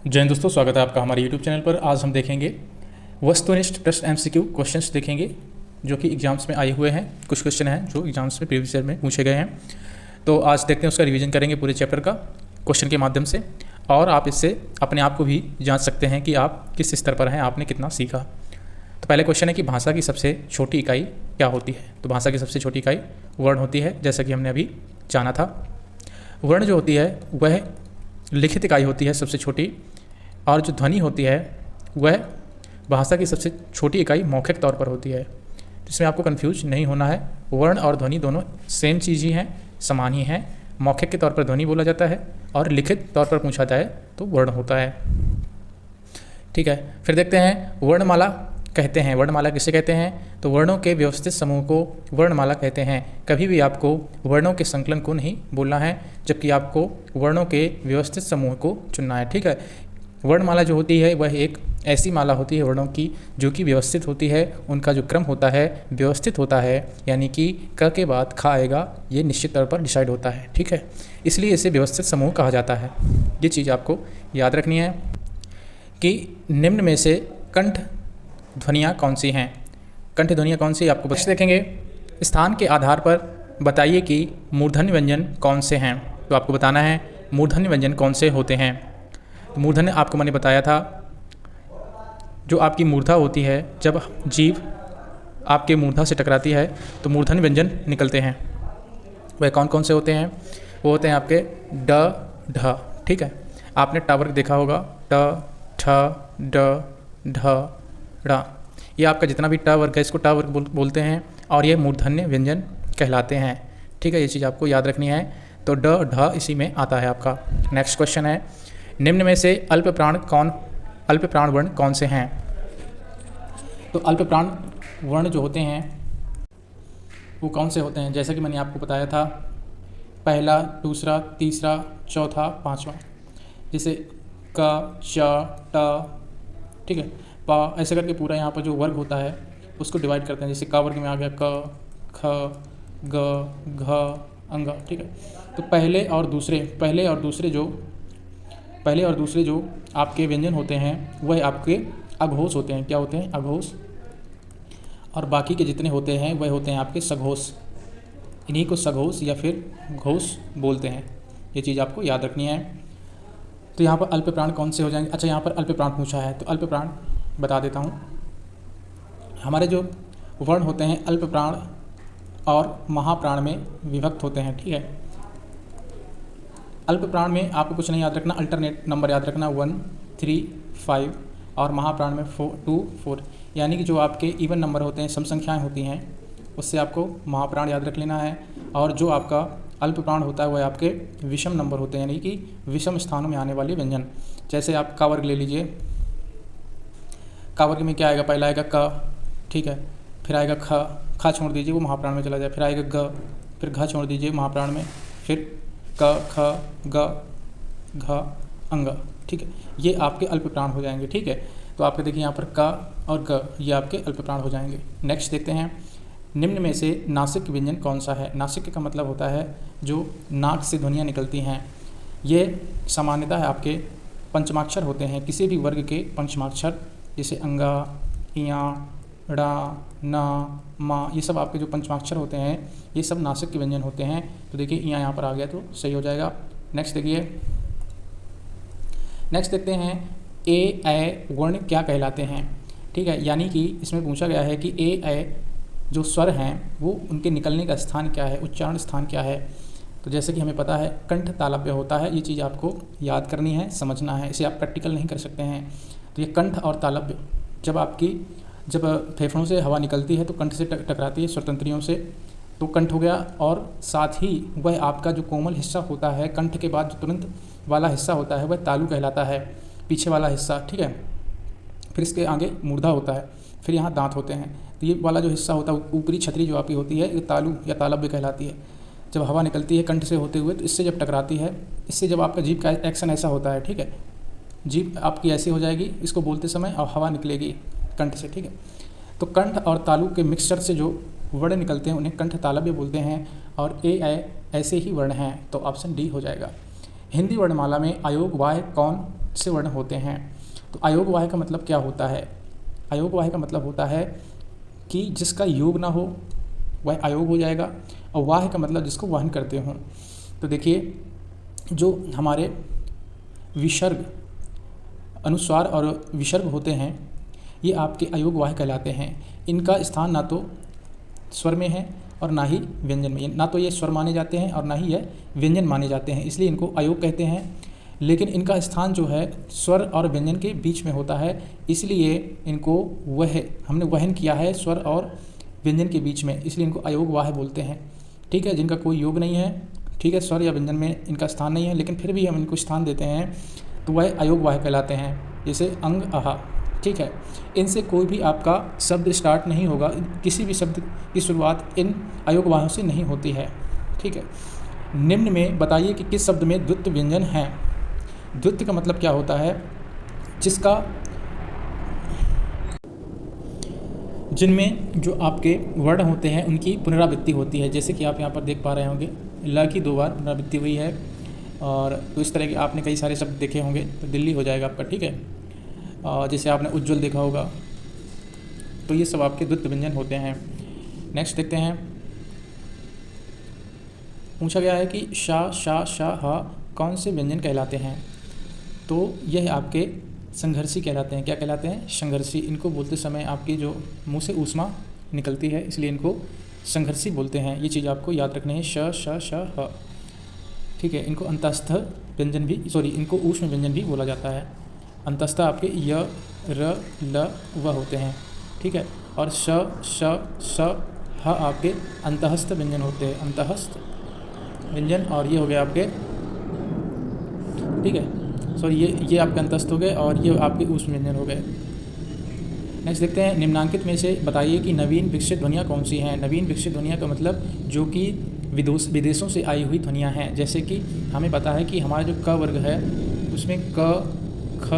जय हिंद दोस्तों, स्वागत है आपका हमारे YouTube चैनल पर। आज हम देखेंगे वस्तुनिष्ठ प्रश्न MCQ क्वेश्चंस देखेंगे जो कि एग्जाम्स में आए हुए हैं। कुछ क्वेश्चन हैं जो एग्जाम्स में प्रीवियस ईयर में पूछे गए हैं, तो आज देखते हैं, उसका रिवीजन करेंगे पूरे चैप्टर का क्वेश्चन के माध्यम से, और आप इससे अपने आप को भी जांच सकते हैं कि आप किस स्तर पर हैं, आपने कितना सीखा। तो पहले क्वेश्चन है कि भाषा की सबसे छोटी इकाई क्या होती है। तो भाषा की सबसे छोटी इकाई वर्ण होती है, जैसा कि हमने अभी जाना था। वर्ण जो होती है वह लिखित इकाई होती है सबसे छोटी, और जो ध्वनि होती है वह भाषा की सबसे छोटी इकाई मौखिक तौर पर होती है। इसमें आपको कंफ्यूज नहीं होना है, वर्ण और ध्वनि दोनों सेम चीज़ ही हैं, समान ही हैं। मौखिक के तौर पर ध्वनि बोला जाता है और लिखित तौर पर पूछा जाए तो वर्ण होता है। ठीक है, फिर देखते हैं वर्णमाला कहते हैं। वर्णमाला किसे कहते हैं? तो वर्णों के व्यवस्थित समूह को वर्णमाला कहते हैं। कभी भी आपको वर्णों के संकलन को नहीं बोलना है, जबकि आपको वर्णों के व्यवस्थित समूह को चुनना है। ठीक है, वर्णमाला जो होती है वह एक ऐसी माला होती है वर्णों की जो कि व्यवस्थित होती है। उनका जो क्रम होता है व्यवस्थित होता है, यानी कि क के बाद ख आएगा, ये निश्चित तौर पर डिसाइड होता है। ठीक है, इसलिए इसे व्यवस्थित समूह कहा जाता है। ये चीज़ आपको याद रखनी है कि निम्न में से कंठ ध्वनियाँ कौन सी हैं। कंठ ध्वनियाँ कौन सी, आपको बच्चे देखेंगे। स्थान के आधार पर बताइए कि मूर्धन्य व्यंजन कौन से हैं। तो आपको बताना है मूर्धन्य व्यंजन कौन से होते हैं। तो मूर्धन्य आपको मैंने बताया था, जो आपकी मूर्धा होती है, जब जीभ आपके मूर्धा से टकराती है तो मूर्धन्य व्यंजन निकलते हैं। वह कौन कौन से होते हैं? वो होते हैं आपके ड ढ। ठीक है, आपने ट वर्ग देखा होगा, ट ठ ड ढ ढ़। ये आपका जितना भी ट वर्ग है इसको ट वर्ग बोलते हैं, और ये मूर्धन्य व्यंजन कहलाते हैं। ठीक है, ये चीज़ आपको याद रखनी है। तो ड ढ इसी में आता है आपका। नेक्स्ट क्वेश्चन है, निम्न में से अल्प प्राण वर्ण कौन से हैं। तो अल्प प्राण वर्ण जो होते हैं वो कौन से होते हैं? जैसा कि मैंने आपको बताया था, पहला, दूसरा, तीसरा, चौथा, पांचवा। जैसे क, च, ट, ठीक है, प, ऐसे करके पूरा यहाँ पर जो वर्ग होता है उसको डिवाइड करते हैं। जैसे क वर्ग में आ गया क, ख, ग, घ, अंग। ठीक है, तो पहले और दूसरे जो आपके व्यंजन होते हैं वह आपके अघोष होते हैं। क्या होते हैं? अघोष। और बाकी के जितने होते हैं वह होते हैं आपके सघोष। इन्हीं को सघोष या फिर घोष बोलते हैं। ये चीज़ आपको याद रखनी है। तो यहाँ पर अल्प प्राण कौन से हो जाएंगे? अच्छा, यहाँ पर अल्प प्राण पूछा है तो अल्प प्राण बता देता हूँ। हमारे जो वर्ण होते हैं अल्प प्राण और महाप्राण में विभक्त होते हैं। ठीक है, अल्प प्राण में आपको कुछ नहीं याद रखना, अल्टरनेट नंबर याद रखना, 1, 3, 5, और महाप्राण में 4, 2, 4। यानी कि जो आपके इवन नंबर होते हैं, सम संख्याएँ होती हैं, उससे आपको महाप्राण याद रख लेना है। और जो आपका अल्प प्राण होता है वह आपके विषम नंबर होते हैं, यानी कि विषम स्थानों में आने वाले व्यंजन। जैसे आप का वर्ग ले लीजिए, का वर्ग में क्या आएगा? पहला आएगा क, ठीक है, फिर आएगा ख छोड़ दीजिए, वो महाप्राण में चला जाए, फिर आएगा ग, फिर घ छोड़ दीजिए महाप्राण में, फिर क, ख, ग, घ, अंग। ठीक है, ये आपके अल्प प्राण हो जाएंगे। ठीक है, तो आपके देखिए यहाँ पर क और ग, ये आपके अल्प प्राण हो जाएंगे। नेक्स्ट देखते हैं, निम्न में से नासिक व्यंजन कौन सा है। नासिक का मतलब होता है जो नाक से ध्वनियाँ निकलती हैं। ये सामान्यतः है आपके पंचमाक्षर होते हैं, किसी भी वर्ग के पंचमाक्षर, जैसे अंगा, इया, ड़ा, ना, मा, ये सब आपके जो पंचमाक्षर होते हैं ये सब नासिक के व्यंजन होते हैं। तो देखिए इया यहाँ पर आ गया तो सही हो जाएगा। नेक्स्ट देखिए, नेक्स्ट देखते हैं ए ऐ वर्ण क्या कहलाते हैं। ठीक है, यानी कि इसमें पूछा गया है कि ए ऐ जो स्वर हैं वो उनके निकलने का स्थान क्या है, उच्चारण स्थान क्या है। तो जैसे कि हमें पता है कंठ तालव्य होता है, ये चीज़ आपको याद करनी है, समझना है, इसे आप प्रैक्टिकल नहीं कर सकते हैं। तो ये कंठ और तालव्य जब फेफड़ों से हवा निकलती है तो कंठ से टकराती है स्वतंत्रियों से, तो कंठ हो गया। और साथ ही वह आपका जो कोमल हिस्सा होता है, कंठ के बाद जो तुरंत वाला हिस्सा होता है वह तालु कहलाता है, पीछे वाला हिस्सा। ठीक है, फिर इसके आगे मूर्धा होता है, फिर यहाँ दांत होते हैं। तो ये वाला जो हिस्सा होता है, ऊपरी छतरी जो आपकी होती है, ये तालु या तालव्य कहलाती है। जब हवा निकलती है कंठ से होते हुए तो इससे जब टकराती है, इससे जब आपका जीभ का एक्शन ऐसा होता है, ठीक है, जीभ आपकी ऐसी हो जाएगी इसको बोलते समय और हवा निकलेगी कंठ से। ठीक है, तो कंठ और तालु के मिक्सचर से जो वर्ण निकलते हैं उन्हें कंठ तालव्य बोलते हैं, और ए ऐ ऐसे ही वर्ण हैं। तो ऑप्शन डी हो जाएगा। हिंदी वर्णमाला में अयोग वाय कौन से वर्ण होते हैं। तो अयोग वाह्य का मतलब क्या होता है? अयोग वाह्य का मतलब होता है कि जिसका योग ना हो वह अयोग हो जाएगा, और वाह्य का मतलब जिसको वहन करते हों। तो देखिए, जो हमारे विसर्ग, अनुस्वार और विसर्ग होते हैं, ये आपके अयोग वाह्य कहलाते हैं। इनका स्थान ना तो स्वर में है और ना ही व्यंजन में, ना तो ये स्वर माने जाते हैं और ना ही यह व्यंजन माने जाते हैं, इसलिए इनको अयोग कहते हैं। लेकिन इनका स्थान जो है स्वर और व्यंजन के बीच में होता है, इसलिए इनको हमने वहन किया है स्वर और व्यंजन के बीच में, इसलिए इनको अयोग वाह्य बोलते हैं। ठीक है, जिनका कोई योग नहीं है, ठीक है, स्वर या व्यंजन में इनका स्थान नहीं है, लेकिन फिर भी हम इनको स्थान देते हैं, तो वह अयोग वाह्य कहलाते हैं। जैसे अंग, आहा, ठीक है, इनसे कोई भी आपका शब्द स्टार्ट नहीं होगा, किसी भी शब्द की शुरुआत इन अयोग वाह्यों से नहीं होती है। ठीक है, निम्न में बताइए कि किस शब्द में द्वित्व व्यंजन हैं। द्वित्व का मतलब क्या होता है? जिनमें जो आपके वर्ण होते हैं उनकी पुनरावृत्ति होती है। जैसे कि आप यहाँ पर देख पा रहे होंगे, ल की 2 बार पुनरावृत्ति हुई है, और तो इस तरह के आपने कई सारे शब्द देखे होंगे, तो दिल्ली हो जाएगा आपका। ठीक है, जैसे आपने उज्ज्वल देखा होगा, तो ये सब आपके द्वित्व व्यंजन होते हैं। नेक्स्ट देखते हैं, पूछा गया है कि शा, शा, शा, हा कौन से व्यंजन कहलाते हैं? तो यह आपके संघर्षी कहलाते हैं। क्या कहलाते हैं? संघर्षी। इनको बोलते समय आपके जो मुंह से ऊष्मा निकलती है, इसलिए इनको संघर्षी बोलते हैं। ये चीज़ आपको याद रखनी है, श, श, श, ह। ठीक है, इनको अंतस्थ व्यंजन भी, इनको ऊष्म व्यंजन भी बोला जाता है। अंतस्थ आपके य, र, ल, व होते हैं। ठीक है, और श, श, स, ह आपके अंतहस्थ व्यंजन होते हैं, अंतहस्थ व्यंजन। और ये हो गए आपके, ठीक है, ये आपके अंतस्थ हो गए, और ये आपके ऊष्म व्यंजन हो गए। नेक्स्ट देखते हैं, निम्नांकित में से बताइए कि नवीन विकसित ध्वनियाँ कौन सी हैं। नवीन विकसित ध्वनियाँ का मतलब जो कि विदेशों से आई हुई ध्वनियाँ हैं। जैसे कि हमें पता है कि हमारा जो क वर्ग है उसमें क, ख,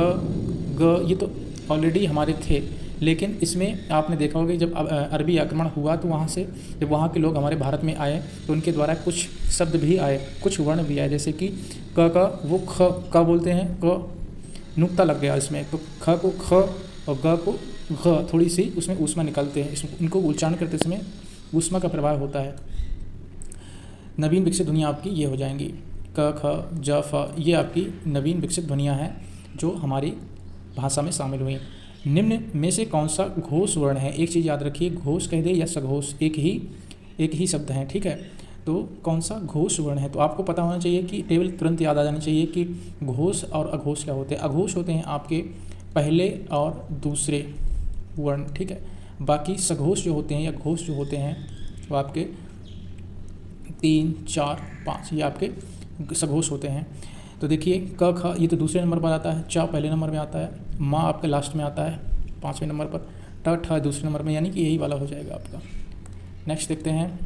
ग ये तो ऑलरेडी हमारे थे, लेकिन इसमें आपने देखा होगा जब अरबी आक्रमण हुआ तो वहाँ से जब वहाँ के लोग हमारे भारत में आए तो उनके द्वारा कुछ शब्द भी आए, कुछ वर्ण भी आए। जैसे कि क का वो ख का बोलते हैं, क नुक्ता लग गया इसमें, तो ख को ख और ग को घ, थोड़ी सी उसमें ऊष्मा निकलते हैं, इनको उच्चारण करते समय ऊष्मा का प्रभाव होता है। नवीन विकसित ध्वनियाँ आपकी ये हो जाएंगी, क, ख, ज, फ, ये आपकी नवीन विकसित ध्वनियाँ हैं जो हमारी भाषा में शामिल हुई। निम्न में से कौन सा घोष वर्ण है? एक चीज़ याद रखिए, घोष कह दे या सघोष, एक ही शब्द है। ठीक है, तो कौन सा घोष वर्ण है? तो आपको पता होना चाहिए कि टेबल तुरंत याद आ जानी चाहिए कि घोष और अघोष क्या होते हैं। अघोष होते हैं आपके पहले और दूसरे वर्ण। ठीक है, बाकी सघोष जो होते हैं या घोष जो होते हैं वो आपके 3, 4, 5 ये आपके सघोष होते हैं। तो देखिए, क, ख ये तो दूसरे नंबर पर आता है, च पहले नंबर में आता है, माँ आपके लास्ट में आता है 5वें नंबर पर, ट, ठ दूसरे नंबर में, यानी कि यही वाला हो जाएगा आपका। नेक्स्ट देखते हैं,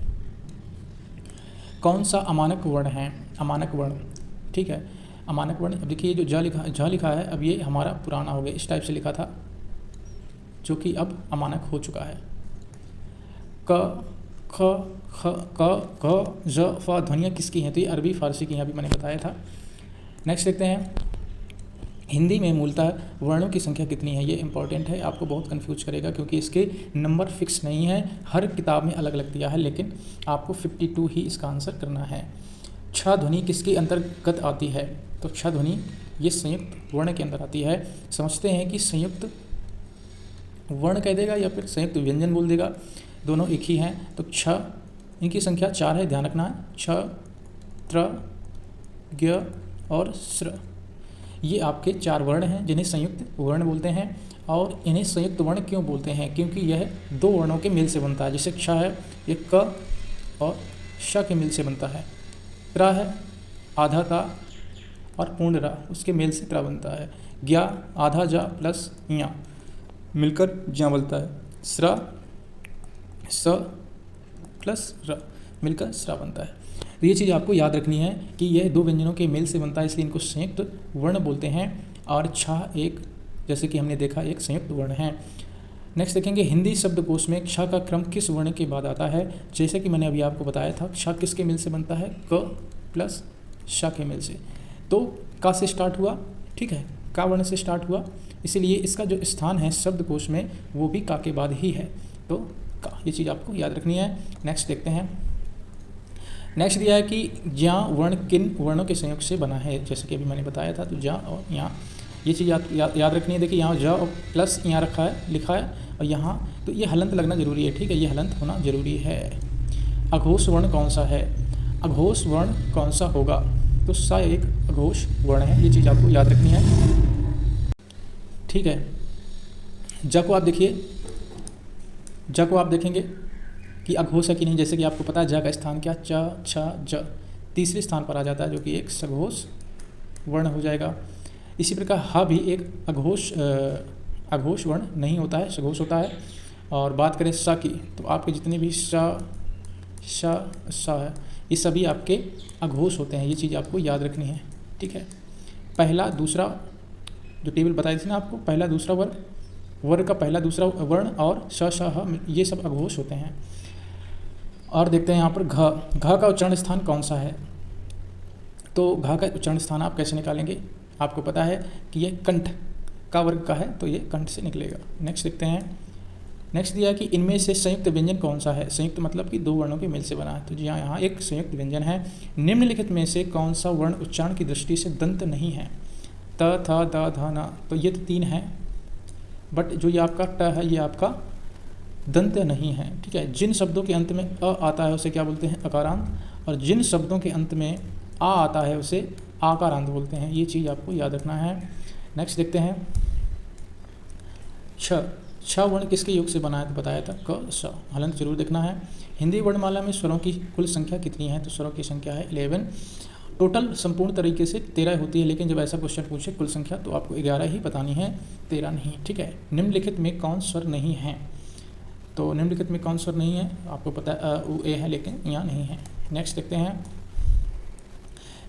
कौन सा अमानक वर्ण है? अमानक वर्ण, ठीक है, अमानक वर्ण। अब देखिए, ये जो झ लिखा है, अब ये हमारा पुराना हो गया, इस टाइप से लिखा था, जो कि अब अमानक हो चुका है। क, ख, ख, क, ग, ज, फ ध्वनियाँ किसकी हैं? तो ये अरबी फारसी की हैं, अभी मैंने बताया था। नेक्स्ट देखते हैं, हिंदी में मूलतः वर्णों की संख्या कितनी है? ये इंपॉर्टेंट है, आपको बहुत कंफ्यूज करेगा क्योंकि इसके नंबर फिक्स नहीं है, हर किताब में अलग अलग दिया है, लेकिन आपको 52 ही इसका आंसर करना है। छ ध्वनि किसके अंतर्गत आती है? तो छ ध्वनि ये संयुक्त वर्ण के अंदर आती है। समझते हैं कि संयुक्त वर्ण कह देगा या फिर संयुक्त व्यंजन बोल देगा, दोनों एक ही हैं। तो छ, इनकी संख्या 4 है, ध्यान रखना है, छ, त्र, ज्ञ और स्र, ये आपके 4 वर्ण हैं जिन्हें संयुक्त वर्ण बोलते हैं। और इन्हें संयुक्त वर्ण क्यों बोलते हैं? क्योंकि यह 2 वर्णों के मेल से बनता है। जैसे क्ष है, ये क और श के मेल से बनता है। त्र है, आधा ता और पूर्ण रा, उसके मेल से त्र बनता है। ज्ञा, आधा जा प्लस या मिलकर ज्ञा बनता है। स्र, स प्लस र मिलकर स्रा बनता है। तो ये चीज़ आपको याद रखनी है कि यह 2 व्यंजनों के मेल से बनता है, इसलिए इनको संयुक्त वर्ण बोलते हैं। और छ एक, जैसे कि हमने देखा, एक संयुक्त वर्ण है। नेक्स्ट देखेंगे, हिंदी शब्दकोश में क्ष का क्रम किस वर्ण के बाद आता है? जैसे कि मैंने अभी आपको बताया था, क्ष किसके मेल से बनता है? क प्लस श के मेल से। तो क से स्टार्ट हुआ, ठीक है, का वर्ण से स्टार्ट हुआ, इसीलिए इसका जो स्थान है शब्दकोश में वो भी का के बाद ही है, तो का, ये चीज़ आपको याद रखनी है। नेक्स्ट देखते हैं। नेक्स्ट दिया है कि ज्या वर्ण किन वर्णों के संयोग से बना है, जैसे कि अभी मैंने बताया था, तो जा और यहाँ, ये चीज़ याद रखनी है। देखिए यहाँ ज और प्लस यहाँ रखा है, लिखा है, और यहाँ तो ये हलंत लगना जरूरी है, ठीक है, ये हलंत होना जरूरी है। अघोष वर्ण कौन सा है, अघोष वर्ण कौन सा होगा, तो सा एक अघोष वर्ण है, ये चीज़ आपको याद रखनी है, ठीक है। ज को आप देखिए, ज को आप देखेंगे कि अघोष है कि नहीं, जैसे कि आपको पता है ज का स्थान क्या, च छ ज तीसरे स्थान पर आ जाता है, जो कि एक सघोष वर्ण हो जाएगा। इसी प्रकार ह भी एक अघोष वर्ण नहीं होता है, सघोष होता है। और बात करें स की, तो आपके जितने भी स है, ये सभी आपके अघोष होते हैं, ये चीज़ आपको याद रखनी है, ठीक है। पहला दूसरा जो टेबल बताई थी ना आपको, पहला दूसरा वर्ग का पहला दूसरा वर्ण और श ह, ये सब अघोष होते हैं। और देखते हैं यहाँ पर घ का उच्चारण स्थान कौन सा है, तो घ का उच्चारण स्थान आप कैसे निकालेंगे, आपको पता है कि ये कंठ का वर्ग का है, तो ये कंठ से निकलेगा। नेक्स्ट देखते हैं। नेक्स्ट दिया है कि इनमें से संयुक्त व्यंजन कौन सा है, संयुक्त मतलब कि दो वर्णों के मेल से बना है, तो जी हाँ, यहाँ एक संयुक्त व्यंजन है। निम्नलिखित में से कौन सा वर्ण उच्चारण की दृष्टि से दंत नहीं है, त थ द ध न, तो ये तो तीन है, बट जो ये आपका ट है ये आपका दंत नहीं है, ठीक है। जिन शब्दों के अंत में अ आता है उसे क्या बोलते हैं, अकारांत, और जिन शब्दों के अंत में आ आता है उसे आकारांत बोलते हैं, ये चीज़ आपको याद रखना है। नेक्स्ट देखते हैं। छ वर्ण किसके योग से बना है, तो बताया था क स, हलंत जरूर देखना है। हिंदी वर्णमाला में स्वरों की कुल संख्या कितनी है, तो स्वरों की संख्या है 11। टोटल संपूर्ण तरीके से 13 होती है, लेकिन जब ऐसा क्वेश्चन पूछे कुल संख्या तो आपको 11 ही बतानी है, 13 नहीं, ठीक है। निम्नलिखित में कौन स्वर नहीं है, तो निम्नलिखित में कौन स्वर नहीं है, आपको पता है ए है, लेकिन यहाँ नहीं है। नेक्स्ट देखते हैं।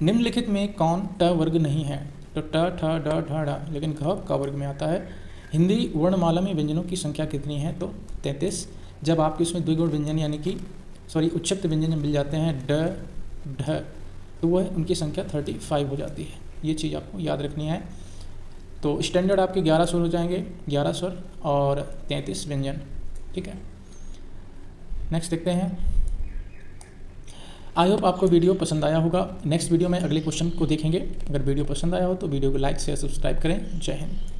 निम्नलिखित में कौन ट वर्ग नहीं है, तो ट ठ ड ढ ढ, लेकिन घ का वर्ग में आता है। हिंदी वर्णमाला में व्यंजनों की संख्या कितनी है, तो 33। जब आपके इसमें द्विगुण व्यंजन यानी कि उच्चत्व व्यंजन मिल जाते हैं ड ढ, तो वह उनकी संख्या 35 हो जाती है, ये चीज़ आपको याद रखनी है। तो स्टैंडर्ड आपके 11 स्वर हो जाएंगे, 11 स्वर और 33 व्यंजन, ठीक है। नेक्स्ट देखते हैं। आई होप आपको वीडियो पसंद आया होगा। नेक्स्ट वीडियो में अगले क्वेश्चन को देखेंगे। अगर वीडियो पसंद आया हो तो वीडियो को लाइक शेयर सब्सक्राइब करें। जय हिंद।